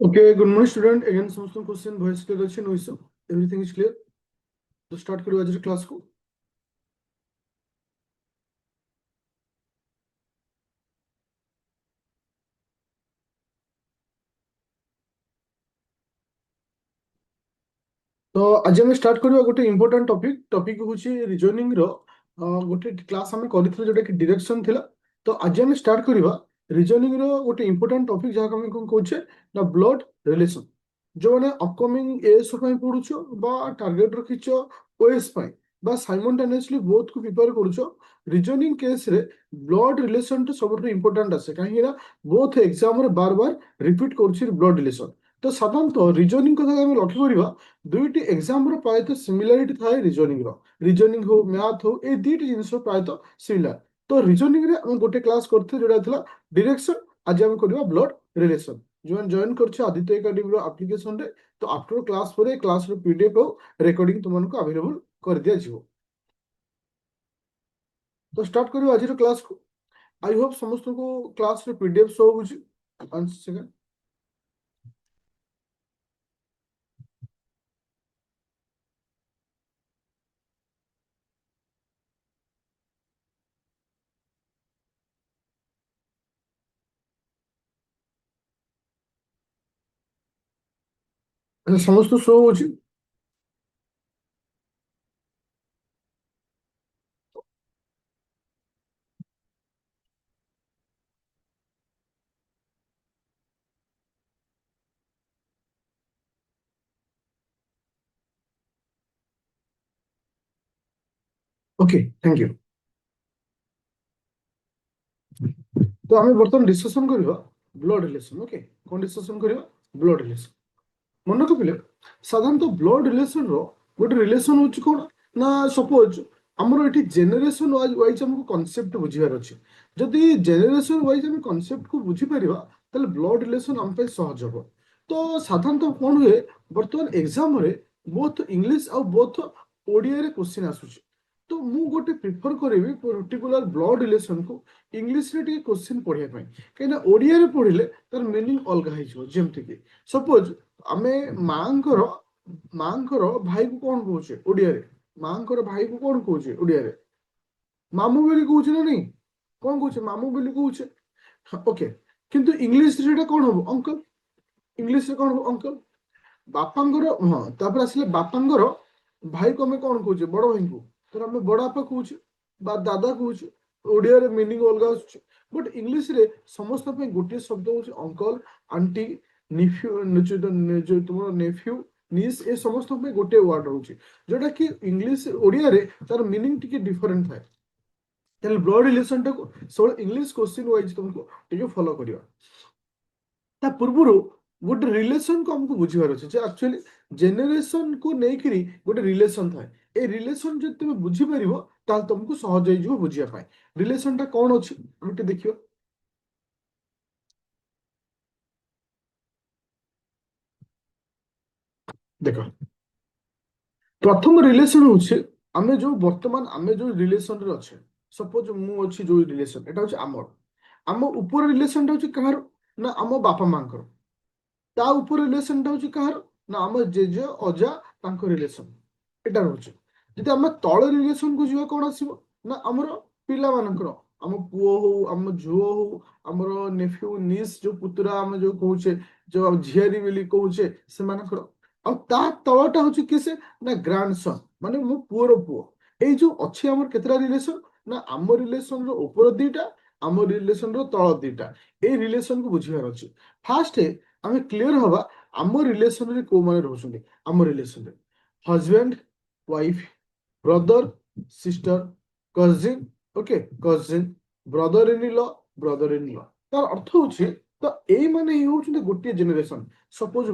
Okay, good morning, student. Again, some question voice clear ଅଛି no issue. Everything is clear. तो start करो आज class को। तो आज हम स्टार्ट करबा गोटे इंपोर्टेंट टॉपिक होची रीजनिंग रो गोटे क्लास हम करथिले जोटा कि डायरेक्शन थिला। तो आज हम स्टार्ट करबा रीजनिंग रो गोटे इंपोर्टेंट टॉपिक जहा हम कोन कहूचे ना ब्लड रिलेशन। जो माने अपकमिंग एएसओ पई पढुछो बा टारगेट रखिछो ओएस पई बा साइमल्टेनियसली बोथ को प्रिपेयर करूछो रीजनिंग केस रे ब्लड रिलेशन तो सबसे इंपोर्टेंट आसे काहे ना बोथ एग्जाम रे बार बार रिपीट करछि ब्लड रिलेशन। तो साधारणतः रीजनिंग कथा हम लक्ष्य करबा दुईटी एग्जाम रो प्रायतः सिमिलारिटी थाए रीजनिंग हो मैथ हो ए दुईटी जिनिस प्रायतः सिमिलर। तो रीजनिंग रे हम गोटे क्लास करथे जोटा थिला डायरेक्शन। आज हम करबा ब्लड रिलेशन। जो जॉइन करछ आदित्य एकेडमी रो एप्लीकेशन रे। तो आफ्टर क्लास पर क्लास रो पीडीएफ हो रिकॉर्डिंग तुमनको अवेलेबल कर दिया जिवो। तो स्टार्ट करियो आज रो क्लास को। आई होप समस्त को क्लास रो पीडीएफ शो होची। 1 सेकंड। समस्त शो होची। Okay, thank you. तो आम बर्तमान डिस्कसन करवा ब्लड रिलेशन। ओके, कौन डिस्कसन करवा ब्लड रिलेशन। मन रखिले साधारणतः ब्लड रिलेशन रो गोटे रिलेशन होची कोन ना सपोज हमर एठी जेनरेशन वाइज हमको कांसेप्ट बुझिबार अछि। जदि जेनरेशन वाइज हम कांसेप्ट को बुझी परिबा तले ब्लड रिलेशन हम पे सहज हो। तो साधारणतः कोन हुए बर्तमान एग्जाम रे बोथ इंग्लिश और बोथ ओडिया रे क्वेश्चन आसुची। तो मु गोटे प्रिफर करेबी पर्टिकुलर ब्लड रिलेशन को इंग्लिश रे टी क्वेश्चन पढिया पई केना ओडिया रे पढिले तार मीनिंग अलगा हिजो। जेमति कि सपोज आमे मांकर भाई को कौन कहे ओडिया रे मांकर भाई को कौन कहे ओडिया रे मामू बोली कहूचे ना नहीं कौन कहे मामू बोली कहूचे। ओके, किंतु इंग्लिश रे कौन हम अंकल इंग्लिश रे कौन हम अंकल बापांगर। हाँ, तापर आसिले बापांगर भाई को हमें कौन कहे बड़ भाई को तो हमें बड़ बापा कहे बा दादा कहे ओडिया रे मीनिंग अलगा आछे। बट इंग्लिश रे समस्त पे गोटे शब्द होचे अंकल आंटी निफ्यू तुम नेफ्यू निस ए समस्त पे गोटे वर्ड होची जोटा कि इंग्लिश ओडिया रे तार मीनिंग टिके डिफरेंट थाए। ताले ब्लड रिलेशन टा को सब इंग्लिश क्वेश्चन वाइज तुमको टिके फॉलो करियो। ता पूर्वरु गोटे रिलेशन को हमको बुझिबार अछि जे एक्चुअली जेनरेशन को नेकरी गोटे रिलेशन थाए। ए रिलेशन जे तुम बुझी परिबो ताल तुमको सहज होई जो बुझिया पाए रिलेशन टा कोन अछि गोटे देखियो। देखो प्रथम रिलेशन होछि आमे जो वर्तमान आमे जो रिलेशन रे अछि। सपोज मु अछि जो रिलेशन एटा होछि आमर आम ऊपर रिलेशन टा होछि कहार ना आम बापा मांकर ता ऊपर रिलेशन टा होछि कहार ना आम जेजे अजा तांको रिलेशन एटा होछि। जदि आम तळ रिलेशन को जिवा कोन आसीबो ना हमर पिला मानकर आम पुओ हो आम झुओ हो हमर नेफ्यू निस जो पुतरा आम जो कहूचे जो झियारी बेली कहूचे से मानकर आ ता तळटा होछि किसे ना ग्रांडसन माने मो पुओर पुओ। एई जो अछि हमर केतरा रिलेशन ना आम रिलेशन रो ऊपर दीटा आम रिलेशन रो तळ दीटा ए रिलेशन को बुझिबार अछि। फास्ट आमे क्लियर हवा आम रिलेशन रे को माने रहउछन्ती आम रिलेशन रे husband wife brother sister cousin. Okay, cousin brother in law brother in law तार अर्थ होछि तो एई माने ही होछन्ती गोटे जनरेशन। सपोज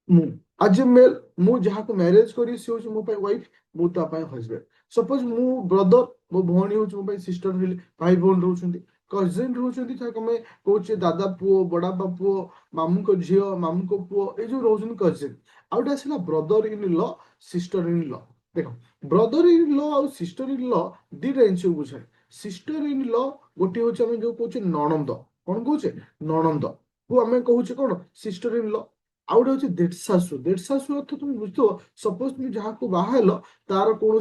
मु आज मेल मु जहा को मैरिज करी से होछि मो पाई वाइफ मु ता पाई हस्बैंड। सपोज मु ब्रदर मो भौणी होछि मो पाई सिस्टर रिले भाई भौण रहउछन्ती। कजिन रहउछन्ती था कमे कहउछि दादा पुओ बड़ा बा पुओ मामू को झियो मामू को पुओ ए जो रहउछन्ती कजिन। आउट आसिला brother in law sister in law. देखो ब्रदर इन लॉ और सिस्टर इन लॉ दिटा जिनिस बुझाए। सिस्टर इन लॉ गोटे होछि हम जो कहउछि नणंद कोन कहउछि नणंद। को आम कहे कौन सिस्टर इन ल आउ गोटे हूँ देढ़शाशु देढ़शाशु अर्थ तुम बुझुव सपोज तुम जहाँ को बाहल तार कौन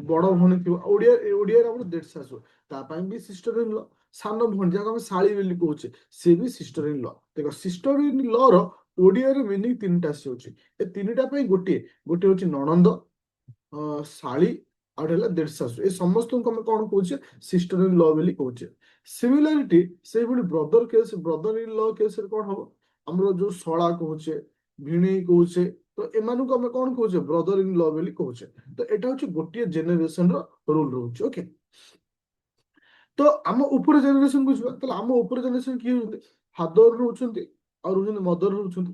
बड़ भौणी थी ओडिया देढ़शाशु तापाई भी सिस्टर इन ल सान भौणी जहाँ शाली बोली कहे सी भी सिस्टर इन ल देख सिस्टर इन लर ओडिया मिनिंग तीन टा सी होची ए तीनटा गोटे गोटे हूँ नणंद शाली आउ है देढ़शाशु ए समस्त को आम कौन कहे सिस्टर इन ल बोली कहे सिमिलारिटी से ब्रदर केस ब्रदर इन ल केस कौन हम आमर जो शला कहे भिणी कहे तो एम को आम कौन कहे ब्रदर इन ल बोली कहे तो यहाँ हूँ गोटे जेनेरेशन रूल रोचे ओके तो आम ऊपर जेनेरेशन को जी आम ऊपर जेनेरेशन किए फादर रोचंती और मदर रोचंती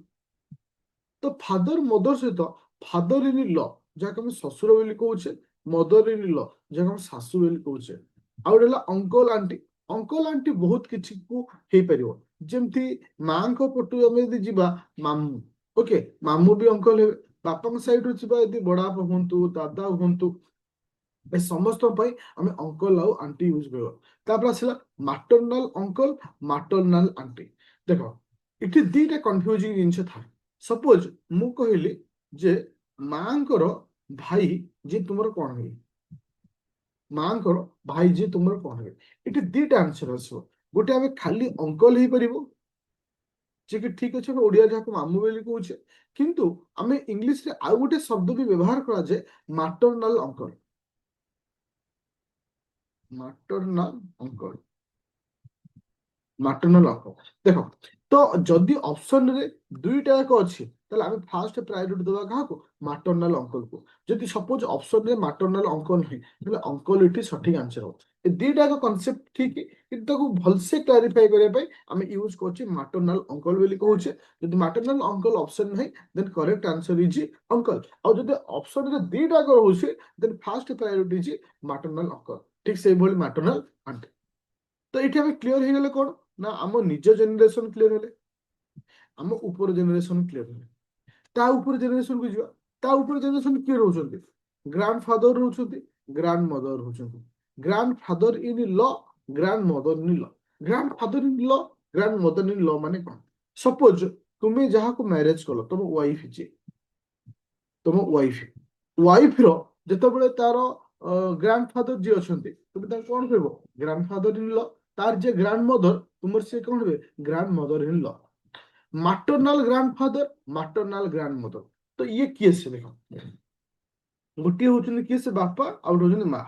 तो फादर मदर सहित फादर इन ल जहाँ आम ससुर बोली कहे मदर इन ल जहाँ आम शाशु बोली कहे आउ गोटे अंकल आंटी अंकल आंटी बहुत किसी को हो पार जमती माँ पटु आम यदि जीवा मामू ओके मामू भी अंकल हे बापा साइड यदि बड़ापा हूँ दादा हूँ ए समस्त आम अंकल आउ आंटी यूज कर आसला माटरनाल अंकल माटरनाल आंटी देख ये दीटा कन्फ्यूजिंग जिनस था सपोज मु कहली जे माँ भाई जी तुम कौन हुए माँ भाई जी तुम कौन हुए ये दीटा आंसर आसो गोटे आम खाली अंकल हो पार जे कि ठीक अच्छे ओडिया जहाँ मामू बोली कहे किंतु आम इंग्लीश रे आउ गोटे शब्द भी व्यवहार करा जाए माटरनाल अंकल माटरनाल अंकल माटरनाल अंकल देख तो जदि ऑप्शन रे दुईटा जाक अच्छी आम फास्ट प्रायोरिटी देवा क्या माटरनाल अंकल को जदि सपोज ऑप्शन रे माटरनाल अंकल नहीं अंकल ये सठिक आंसर हो दीटा कनसेप्ट ठीक कि भलसे क्लारिफाई करने आम यूज कर माटरनाल अंकल बोली कहे जदि माटरनाल अंकल ऑप्शन नहीं then correct answer is uncle आउ जदि ऑप्शन रे दीटा रोचे then fast priority is maternal uncle ठीक से माटरनाल आंटी तो ये आम क्लीयर हो गले कौन ना आम निज जेनेरेशन क्लीयर हेले आम ऊपर जेनेरेशन क्लीयर हेले ता ऊपर जेनेरेशन को जीवा ता ऊपर जेनेरेशन किए रोचंती ग्रांड फादर रोचंती ग्रांड मदर रोचंती grandfather in law grandmother in law grandfather in law grandmother in law माने कौन सपोज तुम्हें जहाँ को मैरिज कल तुम वाइफ जे तुम वाइफ वाइफ रो जेतेबेले तार ग्रांड फादर जी अच्छा तुम्हें कौन कह ग्रांड फादर इन लॉ तार जे ग्रांड मदर तुम से कौन हे grandmother in law maternal grandfather maternal grandmother तो ये किए से देख गोटे हूँ किए से बापा आउ हूँ माँ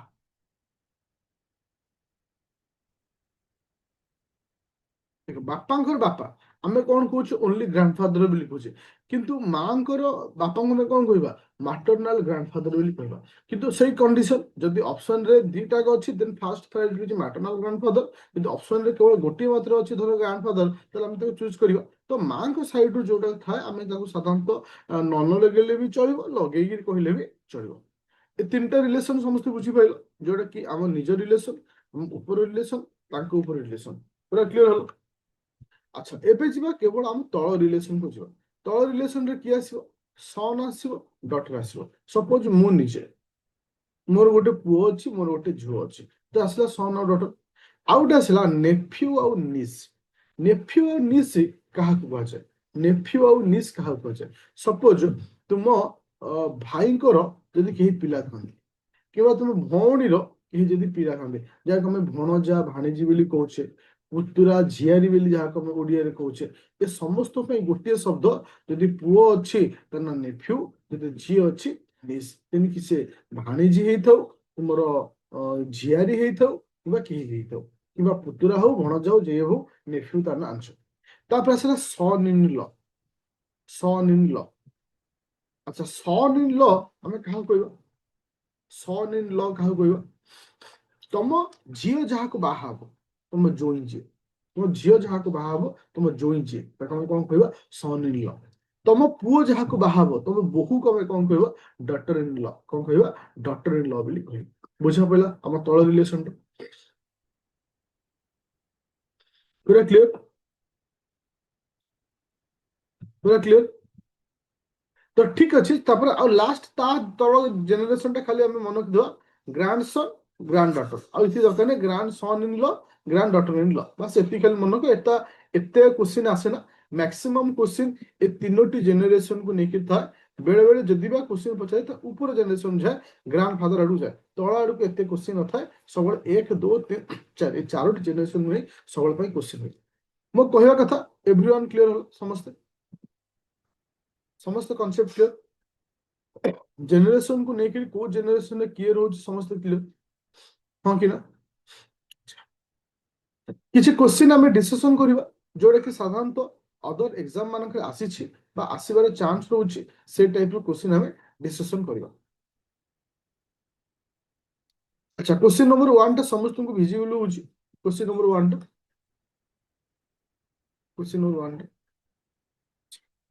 देख बापा बापा आम कौन कहे ओनली ग्रांड फादर बोली कहे किंतु माँ बापा को कौन कहवा माटरनाल ग्रांड फादर बोली कहवा किंतु सही कंडीशन जदि ऑप्शन रे दीटा अच्छी then fast priority maternal grandfather किंतु ऑप्शन रे केवल गोटे मात्र अच्छी धर ग्रांड फादर तो आम चूज करवा तो माँ को साइड रू जोटा थाए आम साधारणतः नन लगे भी चलो लगे कहले भी चलो ये तीन टा रिलेशन समस्त बुझीपाल जोटा कि आम निज रिलेशन ऊपर रिलेशन ऊपर रिलेशन पूरा क्लीयर हल अच्छा एबे जीवा केवल आम तल रिलेशन को जीवा तल रिलेशन रे किए आसीबो सन आसीबो डॉटर आसीबो सपोज मु निजे मोर गोटे पुओ अछि मोर गोटे झियो अछि तो आसला सन और डॉटर आउट आसला नेफ्यू और निस नेफ्यू और निस कहा को कह नेफ्यू और निस कहा को कह सपोज तुम भाई जदि कहीं पिला था कि तुम भौणीर कहीं जदि पिला था जहाँ आम भणजा भाणीजी बोली कहे पुतुरा झियारी बोली जहाँ आम ओडिया कहे ये समस्त गोटे शब्द जदि पुओ अच्छी ना नेफ्यू जदि झी अच्छी निस तेणुक से भाणीजी हो तुमर झियारी हो कि पुतुरा हो भणजा हो जे हो नेफ्यू तार आंसर तापर आसला सन इन ल सन इन ल अच्छा सन इन ल आम क्या कह सन इन ल क्या कह तुम झील जहाँ को बाहा तुम जोई जी तुम झील जहाँ को बाहा तुम जोई जी तुम कौन कह सन इन ल तुम पुओ जहाँ को बाहा तुम बोहू को कौन कह डॉटर इन ल कौन कह डॉटर इन ल बोली कह बुझा पड़ा आम तल रिलेशन पूरा क्लीयर पूरा क्लीयर तो ठीक अच्छे लास्ट तल जेनेरेशन टा खाली मन रखिदेवा ग्रांड सन ग्रांड डॉटर आउ दरकार नहीं ग्रांड सन इन ल ग्रांड डॉटर इन ल बस ये खाली मन को एटा एते क्वेश्चन आसे ना मैक्सिमम क्वेश्चन ए तीनोटी जेनेरेशन को लेकर था बेले बेले जदि बा क्वेश्चन पचाए तो ऊपर जेनेरेशन जाए ग्रांड फादर आडू जाए तल आड़ू को एते क्वेश्चन न थाए सब 1 2 3 4 ए चारोटी जेनेरेशन में सब क्वेश्चन हुए मो कहवा कथा एवरीवन क्लियर हो समस्ते समस्त कॉन्सेप्ट क्लियर जेनेरेशन को लेकर को जेनेरेशन किए रोज समस्त क्लियर हाँ कि ना किसी क्वेश्चन आम डिस्कसन करवा जोटा कि साधारणतः अदर एग्जाम मानक आसी आसबार चांस रोचे से टाइप क्वेश्चन आम डिस्कसन करवा अच्छा क्वेश्चन नंबर 1 टा समस्त को विजिबल हो क्वेश्चन नंबर 1 टा क्वेश्चन नंबर 1 टा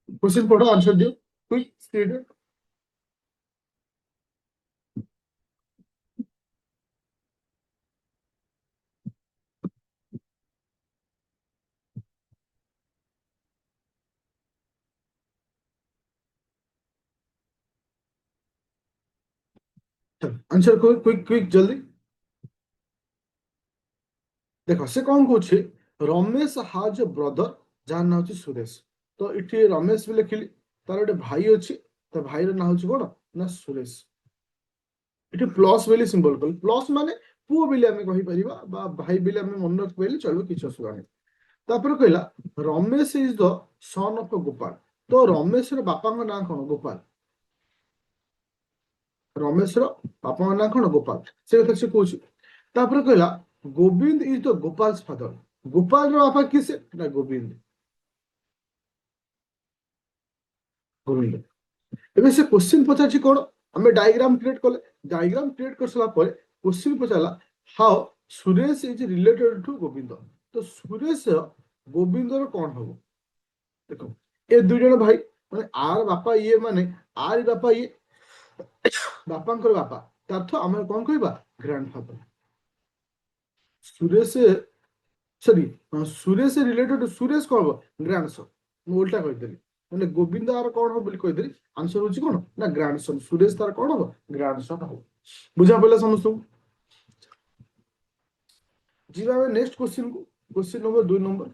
क्वेश्चन पढ़ो आंसर दियो quick state answer quick quick quick जल्दी देख से कौन कहे रमेश हाज ब्रदर जार ना हूँ सुरेश तो ये रमेश भी लिखिली तार गोटे भाई अच्छी तो भाई ना हूँ कौन ना सुरेश ये प्लस बोली सिंबल कल प्लस माने पुओ बोली आम कहीपर भाई बोली आम मन रखिपारे चलो किसी असुविधा नहीं तापर कहला Ramesh is the son of Gopal तो रमेश बापा ना कौन गोपाल रमेश बापा ना कौन गोपाल से कथा से कौन तापर कहला Govind is the Gopal father Gopal बापा किसे ना गोविंद गोविंद एबे से क्वेश्चन पचार कौन आम डायग्राम क्रिएट कले डायग्राम क्रिएट कर सारा क्वेश्चन पचारा how Suresh is related to Govind तो सुरेश गोविंद कौन हम देखो ये दुई जन भाई माने आर बापा ये माने आर बापा ये बापा बापा तार्थ आम कौन कहवा grand father Suresh sorry Suresh related Suresh कौन हम ग्रांडसन मुझे उल्टा कहीदेली मैंने गोविंद आर कौन हम कहीदेली आंसर हूँ कौन ना ग्रांडसन सुरेश तार कौन हम ग्रांडसन हम बुझा पड़ा समस्त जी नेक्स्ट क्वेश्चन को question number 2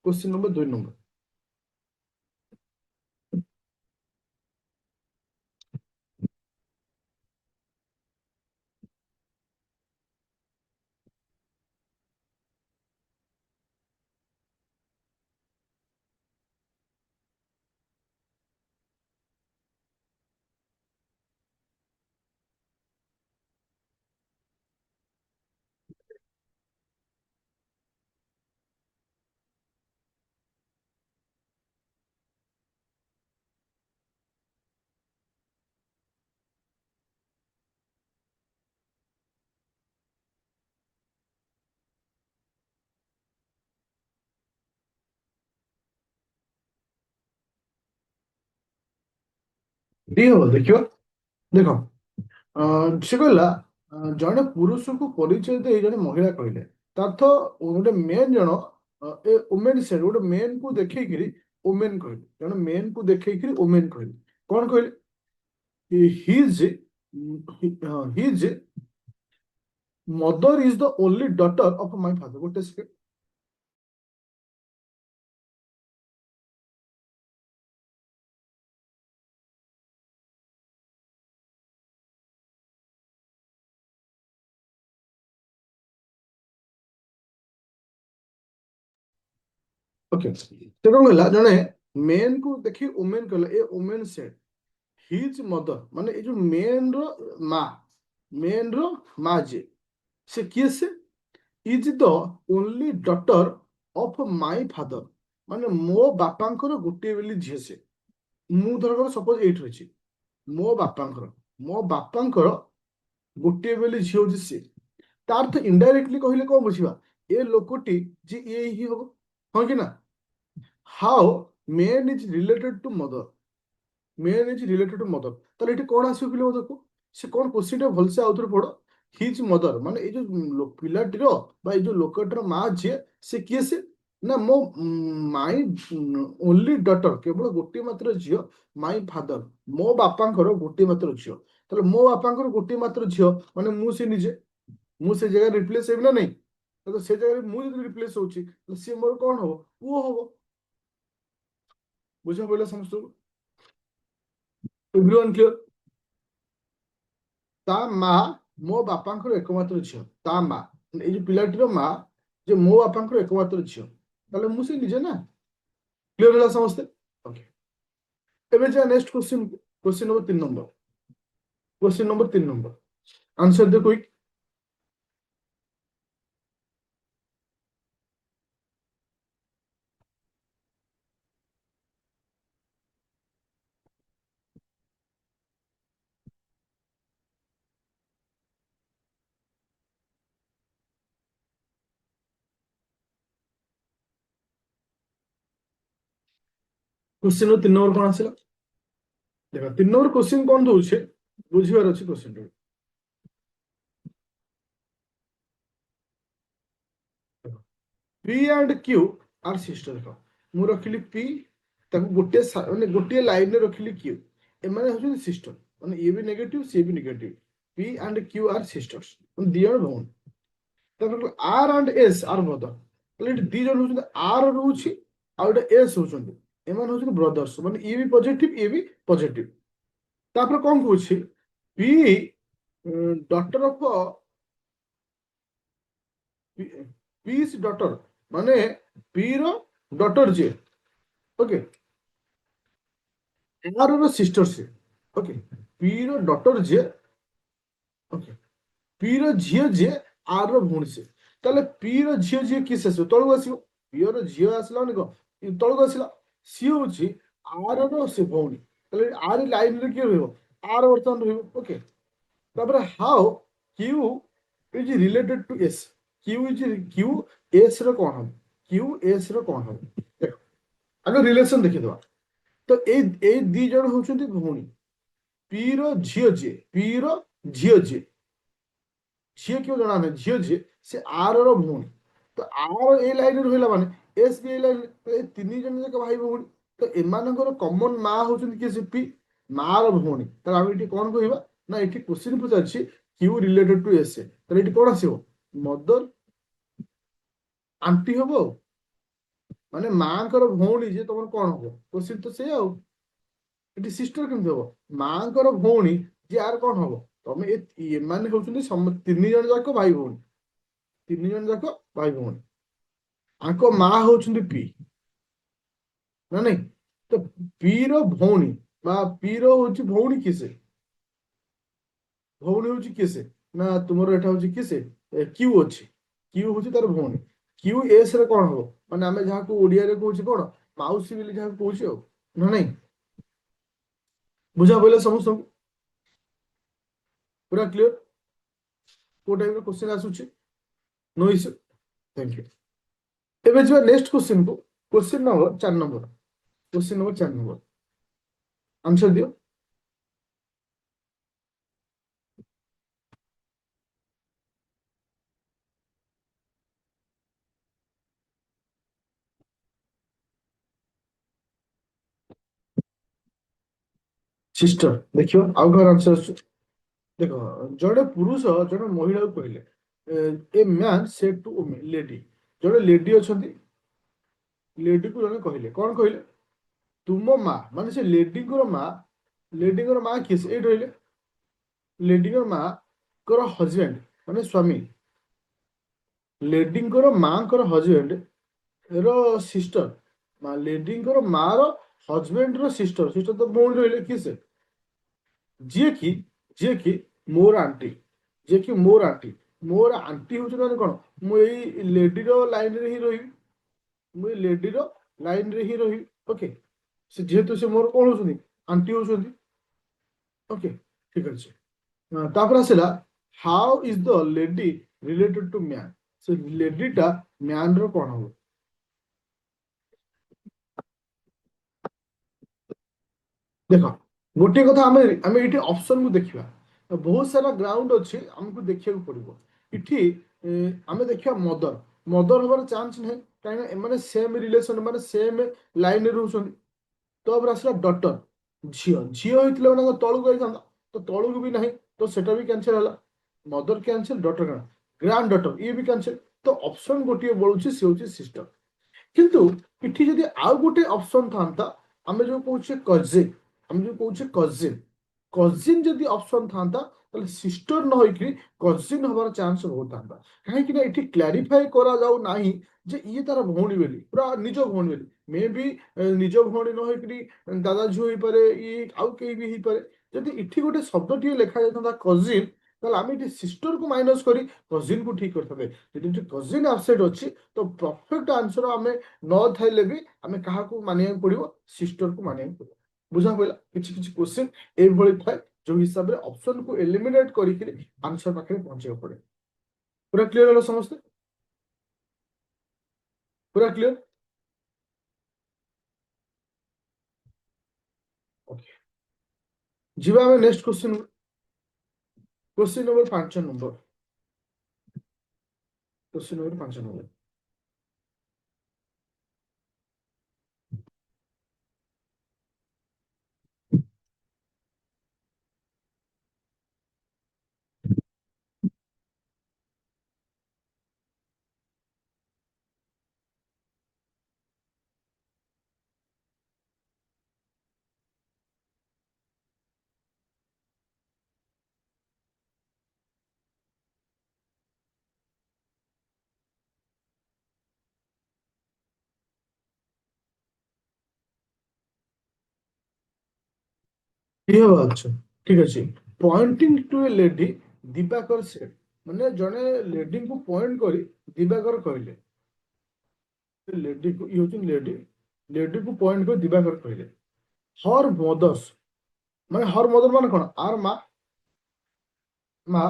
question number 2 D हम देखियो देखो से कहला जड़े पुरुष को परिचय दे जड़े महिला कहले तार्थ गोटे मेन जन ए वुमेन से गोटे मेन को देखिए वुमेन कहले जड़े मेन को देखिए वुमेन कहले कौन कहले his his mother is the only daughter of my father गोटे सेकेंड ओके तो कौन कहला जड़े मेन को देखिए वुमेन कहले ए वुमेन से हिज मदर माने ये जो मेन रो माँ मेन रो माँ जे से किए से is the only daughter of my father माने मो बापांकर गोटे बेली झील से मु धरकर सपोज एट रही मो बापांकर गोटे बेली झील हूँ सी तार तो इनडायरेक्टली कहले कौन बुझा ए लोकटी जे ये ही हम हाँ कि ना how men is related to mother men is related to mother ताले एठी कोन आसी पिले मदर को से कोन क्वेश्चन भलसे आउथरे पड़ो हिज मदर माने ए जो पिलाटीर बा ए जो लोकटर माँ जे से किए से ना मो माई ओनली डॉटर केवल गोटे मात्र झील माई फादर मो बापांकर गोटे मात्र झील ताले मो बापांकर गोटे मात्र झील माने मु से निजे मु से जगह रिप्लेस हेबी ना नहीं ତ ସେ ଜାଗାରେ ମୁଁ ଯଦି ରିପ୍ଲେସ୍ ହଉଛି ସିଏ ମୋର କଣ ହବ? ପୁଅ ହବ। ବୁଝା ପଡ଼ିଲା ସମସ୍ତଙ୍କୁ? Everyone clear? ତା ମା ମୋ ବାପାଙ୍କର ଏକମାତ୍ର ଝିଅ। ତା ମା ଏଇ ଯୋଉ ପିଲାଟିର ମା ଯେ ମୋ ବାପାଙ୍କର ଏକମାତ୍ର ଝିଅ, ତାହେଲେ ମୁଁ ସେ ନିଜେ ନା। କ୍ଲିୟର ହେଲା ସମସ୍ତେ? ଓକେ। ଏବେ ଯା next question, question number 3 number. Question number 3 number, answer the quick. Question 3 number कौन आसला? देखो 3 नंबर क्वेश्चन कौन दौचे बुझिबार अछि question. P and Q are sister. देखो मु रखिली पी, ताको गोटे माने गोटे लाइन रे रखिली क्यू, एमाने होछन सिस्टर, माने ए भी नेगेटिव सी भी negative. P and Q are sisters, माने दी जण भउन। तापर R and S are brother, એટલે ଦି ଜଣ होछन आर रहउछि आ ଗୋଟେ एस होछन, एमाने होछन ब्रदर्स, माने ए भी पॉजिटिव ए भी पॉजिटिव। तापर कोन कहउछि P daughter of P's daughter, माने पी रो डॉटर जे, ओके, आर रो सिस्टर से, ओके, पी रो डॉटर जे, ओके, पी रो झियो जे आर रो भौणी से, ताले पी रो झियो जे किस आसो तळु आसीबो, पी रो झियो आसला ने को तळु आसीला, सी होची आर रो से भौणी, ताले आर लाइन रे के रहबो, आर वर्तन रहबो, ओके। तापर how Q is related to S, Q is Q S रो कोन हम, क्यू एस रो कोन हम, देखो आगे रिलेशन देखि दवा। तो ए दी जण होचंती भौणी, पी रो झियो जे, पी रो झियो जे, झियो क्यों जणा नै, झियो जे से आर रो भौणी, तो आर ए लाइन रे रहला माने एस भी ए लाइन, तो ए तिनि जण जक भाई भौणी, तो एमानकर कॉमन मा होचंती के से पी, मा रो भौणी। त हम इठी कोन कहिबा ना, इठी क्वेश्चन पचारछि क्यू रिलेटेड टू एस, तो इठी कोन आसीबो मदर आंटी हबो, माने मांकर भौणी जे तमर कोन हबो, क्वेश्चन तो से आउ एटी सिस्टर केमति हबो, मांकर भौणी जे आर कोन हबो, तमे ए माने होचंती तिनि जण जाक भाई भौणी, तिनि जण जाक भाई भौणी, आंको मा होचंती पी ना नहीं, तो पी रो भौणी बा पी रो होची भौणी किसे, भौणी होची किसे ना तुमरो एटा होची किसे क्यू अछि, क्यू होची तार भौणी, क्यू एस रे कोन हबो, माने हमें जहा को ओडिया रे कहूची कोन माउसी बिली जहा कहूची हो ना नहीं। बुझा पइले समस्त पूरा क्लियर? को टाइप रो क्वेश्चन आसुची? No issue, thank you. एबे जो नेक्स्ट क्वेश्चन को, question number 4 number, question number 4 number, answer दियो। सिस्टर देखियो आउ घर आंसर आसु। देखो जड़े पुरुष जड़े महिला को कहले a man said to women, lady, जड़े लेडी अछंती, लेडी को जने कहले कोन कहले तुम मां, माने से लेडी को मां, लेडी को मां किस ए रहले, लेडी को मां को हस्बैंड माने स्वामी, लेडी को मां को हस्बैंड रो सिस्टर, मा लेडी को मां रो हस्बैंड रो सिस्टर, सिस्टर तो बोल रहले किस, जे कि जे कि मोर आंटी, जे कि मोर आंटी, मोर आंटी होछ माने कोन, मु एई लेडी रो लाइन रे ही रही, मु लेडी रो लाइन रे ही रही, ओके। से जेहेतु से मोर कोन होछनी आंटी होछनी, ओके ठीक अछि। तापर आसिला how is the lady related to man, से लेडी टा मैन रो कोन हो। देखो गोटे कथा आमे आमे इठी ऑप्शन को देखिबा, बहुत सारा ग्राउंड अछि हमको देखिया को पड़िबो। इठी आमे देखिया मदर, मदर होबार चांस नै, काहे माने सेम रिलेशन माने सेम लाइन रे रहउछन। तो अब आसला डॉटर, झियो, झियो होइतले ना तळु गई था, तो तळु भी नहीं, तो सेटा भी कैंसिल होला, मदर कैंसिल, डॉटर का ग्रैंड डॉटर ये भी कैंसिल, तो ऑप्शन गोटे बलुची सी हूँ सिस्टर किंतु इठी जदि आउ गोटे ऑप्शन था आमे जो कहूचे कजिन आमे जो कहूचे कजिन कजिन जदि ऑप्शन था सिस्टर न होइकि कजिन हबार चांस बहुत था कहीं ना ये क्लारिफाई करा जाऊ नाही जे ये तार भौणी बोली पूरा निज भौणी बोली मे बी निज भौणी न होइकि दादा झील हो पारे ये आउ कहीं भी हो पारे जदि इठी गोटे शब्द टी लिखा जाता कजिन তাহলে আমি এটি সিস্টরକୁ মাইনস କରି କଜିନ୍କୁ ଠିକ୍ କରିଥାନ୍ତେ ଯଦି ଏଠି କଜିନ୍ ଆବସେଣ୍ଟ ଅଛି ତ ପରଫେକ୍ଟ ଆନ୍ସର ଆମେ ନ ଥାଇଲେ ବି ଆମେ କାହାକୁ ମାନିବାକୁ ପଡ଼ିବ ସିଷ୍ଟରକୁ ମାନିବାକୁ ପଡ଼ିବ ବୁଝା ପଡ଼ିଲା କିଛି କିଛି କ୍ୱେଶ୍ଚିନ୍ ଏଇଭଳି ଥାଏ ଯୋଉ ହିସାବରେ ଅପସନକୁ ଏଲିମିନେଟ୍ କରିକି ଆନ୍ସର ପାଖରେ ପହଞ୍ଚିବାକୁ ପଡ଼େ ପୁରା କ୍ଲିୟର ହେଲା ସମସ୍ତେ ପୁରା କ୍ଲିୟର ଓକେ ଯିବା ଆମେ next question number 5 question number 5 ଇଏ ଅଛି ଠିକ ଅଛି ପଏଣ୍ଟିଂ ଟୁ ଏ ଲେଡି ଦିବାକର ସେଡ୍ ମାନେ ଜଣେ ଲେଡିଙ୍କୁ ପଏଣ୍ଟ କରି ଦିବାକର କହିଲେ ଲେଡିକୁ ଇଏ ହଉଛି ଲେଡିକୁ ପଏଣ୍ଟ କରି ଦିବାକର କହିଲେ ହର ମଦର୍ସ ମାନେ ହର ମଦର ମାନେ କଣ ଆର ମା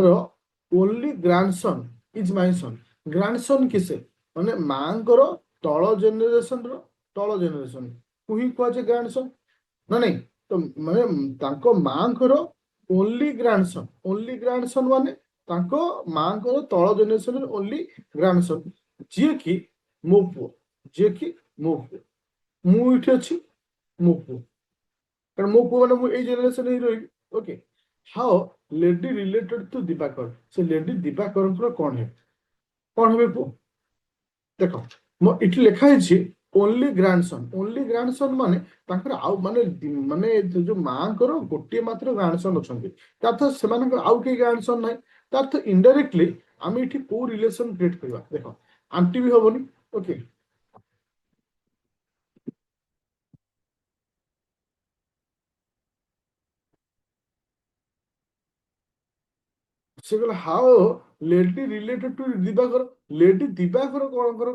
ର ଓନ୍ଲି ଗ୍ରାଣ୍ଡସନ୍ ଇଜ ମାଇ ସନ୍ ଗ୍ରାଣ୍ଡସନ୍ କିସେ ମାନେ ମାଙ୍କର ତଳ ଜେନେରେସନ କୁ ହିଁ କୁହାଯାଏ ଗ୍ରାଣ୍ଡସନ୍ ନା ନାଇଁ ତ ମାନେ ତାଙ୍କ ମାଙ୍କର ଓନ୍ଲି ଗ୍ରାଣ୍ଡସନ୍ ମାନେ ତାଙ୍କ ମାଙ୍କର ତଳ ଜେନେରେସନରେ ଓନ୍ଲି ଗ୍ରାଣ୍ଡସନ୍ ଯିଏକି ମୋ ପୁଅ ଯିଏକି ମୋ ପୁଅ ମୁଁ ଏଠି ଅଛି ମୋ ପୁଅ କାରଣ ମୋ ପୁଅ ମାନେ ମୁଁ ଏଇ ଜେନେରେସନରେ ହିଁ ରହିବି okay how lady related to Diwakar ସେ ଲେଡି ଦିବାକରଙ୍କର କଣ ହେବେ ପୁଅ ଦେଖ ମୋ ଏଠି ଲେଖା ହେଇଛି ଓନ୍ଲି ଗ୍ରାଣ୍ଡସନ୍ ମାନେ ତାଙ୍କର ଆଉ ମାନେ ଯୋଉ ମାଙ୍କର ଗୋଟିଏ ମାତ୍ର ଗ୍ରାଣ୍ଡସନ୍ ଅଛନ୍ତି ତା ଅର୍ଥ ସେମାନଙ୍କର ଆଉ କେହି ଗ୍ରାଣ୍ଡସନ୍ ନାହିଁ ତା ଅର୍ଥ ଇନଡାଇରେକ୍ଟଲି ଆମେ ଏଠି କୋଉ ରିଲେସନ କ୍ରିଏଟ କରିବା ଦେଖ ଆଣ୍ଟି ବି ହବନି ଓକେ ସେ କହିଲେ how lady related to Diwakar lady Diwakar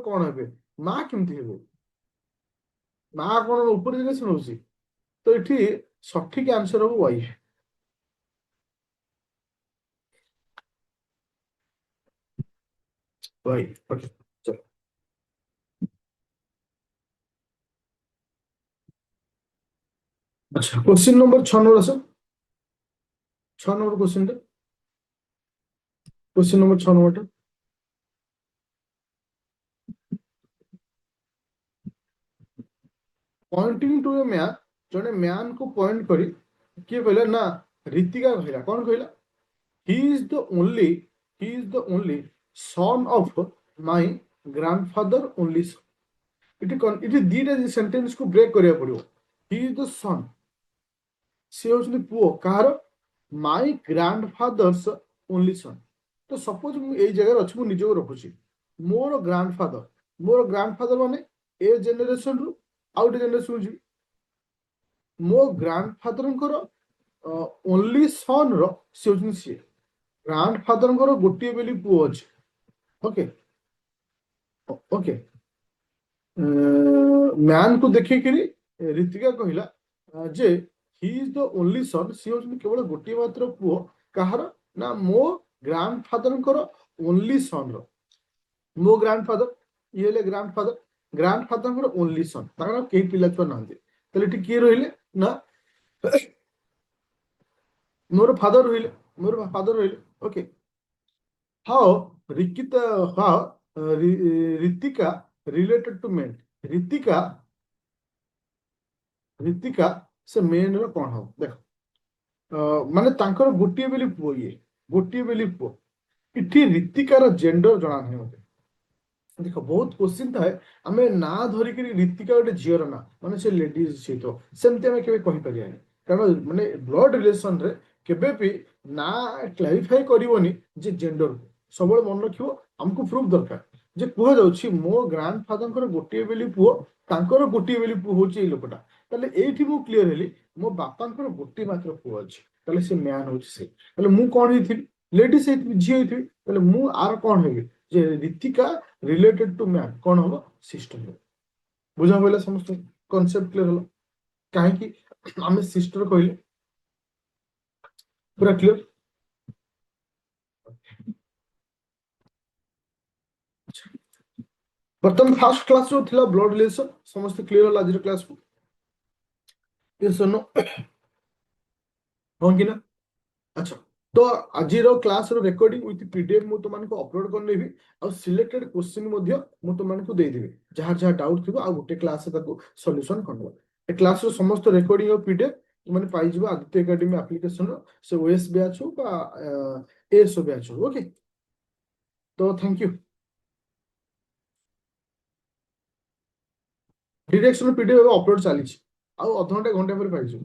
କଣ ହେବେ ମା କେମିତି ହେବେ ମା କଣ ଉପରେ ରିଲେସନ ହଉଛି ତ ଏଠି ସଠିକ ଆନ୍ସର ହବ ୱାଇ ୱାଇ ଓକେ ଚलो अच्छा क्वेश्चन नंबर 6 आस 6 number question number 6 pointing to a man जने मैन को पॉइंट करी किए कहला ना रीतिका कहला कौन कहला he is the only son of my grandfather only इट दीटा सेंटेंस को ब्रेक करिया पड़ियो ही इज द सन से होचनी पुओ कहार माय ग्रैंडफादर्स ओनली सन तो सपोज मु एई जगह अछि मु निजो रखुची मोर ग्रैंडफादर माने ए जेनरेशन रु आउट जेनरेशन जी मो ग्रैंडफादर ओनली सन रो से होचनी सी ग्रैंडफादर गोटे बेली पुओ अछि ओके ओके मैन को देखिकी रीतिका कहला जे he is the only son सी होचनी केवल गोटे मात्र पुओ कहार ना मो ग्रैंडफादर ओनली सन रो मो ग्रैंडफादर ये ले ग्रैंडफादर ओनली सन ताकर केही पिला छुआ नांदी तले एठी किए रहिले ना मोर फादर रहिले ओके हाउ रिकिता how Ritika related to man Ritika Ritika ସେ ମେନ୍ ର କଣ ହବ ଦେଖ ମାନେ ତାଙ୍କର ଗୋଟିଏ ବୋଲି ପୁଅ ଇଏ ଗୋଟିଏ ବୋଲି ପୁଅ ଏଠି ରୀତିକାର ଜେଣ୍ଡର ଜଣା ନାହିଁ ମତେ। ଦେଖ ବହୁତ କୋଶ୍ଚିନ୍ ଥାଏ, ଆମେ ନା ଧରିକିରି ରୀତିକା ଗୋଟେ ଝିଅର ନା ମାନେ ସେ ଲେଡିଜ ହେଇଥିବ ସେମିତି ଆମେ କେବେ କହିପାରିବାନି। କାରଣ ମାନେ ବ୍ଲଡ ରିଲେସନରେ କେବେ ବି ନା କ୍ଲାରିଫାଏ କରିବନି ଯେ ଜେଣ୍ଡର। ସବୁବେଳେ ମନେ ରଖିବ ଆମକୁ ପ୍ରୁଫ ଦରକାର ଯେ କୁହାଯାଉଛି ମୋ ଗ୍ରାଣ୍ଡ ଫାଦରଙ୍କର ଗୋଟିଏ ବୋଲି ପୁଅ, ତାଙ୍କର ଗୋଟିଏ ବୋଲି ପୁଅ ହଉଛି ଏଇ ଲୋକଟା। ତାହେଲେ ଏଇଠି ମୁଁ କ୍ଲିୟର ହେଲି ମୋ ବାପାଙ୍କର ଗୋଟିଏ ମାତ୍ର ପୁଅ ଅଛି, ତାହେଲେ ସେ ମ୍ୟାନ ହଉଛି ସେ। ତାହେଲେ ମୁଁ କଣ ହେଇଥିବି? ଲେଡିଜ ହେଇଥିବି, ଝିଅ ହେଇଥିବି। ତାହେଲେ ମୁଁ ଆର କଣ ହେବି? ଯେ ରୀତିକା ରିଲେଟେଡ ଟୁ ମ୍ୟାନ କଣ ହବ? ସିଷ୍ଟର ହବ। ବୁଝା ପଇଲା ସମସ୍ତେ? କନସେପ୍ଟ କ୍ଲିୟର ହେଲା କାହିଁକି ଆମେ ସିଷ୍ଟର କହିଲେ? ପୁରା କ୍ଲିୟର? ବର୍ତ୍ତମାନ ଫାର୍ଷ୍ଟ କ୍ଲାସ ଯୋଉ ଥିଲା ବ୍ଲଡ ରିଲେସନ, ସମସ୍ତେ କ୍ଲିୟର ହେଲା ଆଜିର କ୍ଲାସକୁ? ହଁ କି ନା? ଆଚ୍ଛା, ତ ଆଜିର କ୍ଲାସର ରେକର୍ଡିଂ ୱିଥ ପିଡିଏଫ ମୁଁ ତୁମମାନଙ୍କୁ ଅପଲୋଡ କରିନେବି। ଆଉ ସିଲେକ୍ଟେଡ କ୍ୱେଶ୍ଚିନ୍ ମଧ୍ୟ ମୁଁ ତୁମମାନଙ୍କୁ ଦେଇଦେବି। ଯାହାର ଯାହା ଡାଉଟ ଥିବ ଆଉ ଗୋଟେ କ୍ଲାସରେ ତାକୁ ସଲ୍ୟୁସନ କରିଦେବା। ଏ କ୍ଲାସର ସମସ୍ତ ରେକର୍ଡିଂ ଆଉ ପିଡିଏଫ ତୁମେ ପାଇଯିବ ଆଦିତ୍ୟ ଏକାଡେମୀ ଆପ୍ଲିକେସନର, ସେ ଓଏସ୍ ବ୍ୟାଚ୍ ହଉ ବା ଏଏସ୍ଓ ବ୍ୟାଚ୍ ହଉ। ଓକେ, ତ ଥ୍ୟାଙ୍କ ୟୁ। ଡିରେକ୍ସନ ପିଡିଏଫ ଏବେ ଅପଲୋଡ ଚାଲିଛି, ଆଉ ଅଧଘଣ୍ଟା ଘଣ୍ଟା ପରେ ପାଇଯିବ।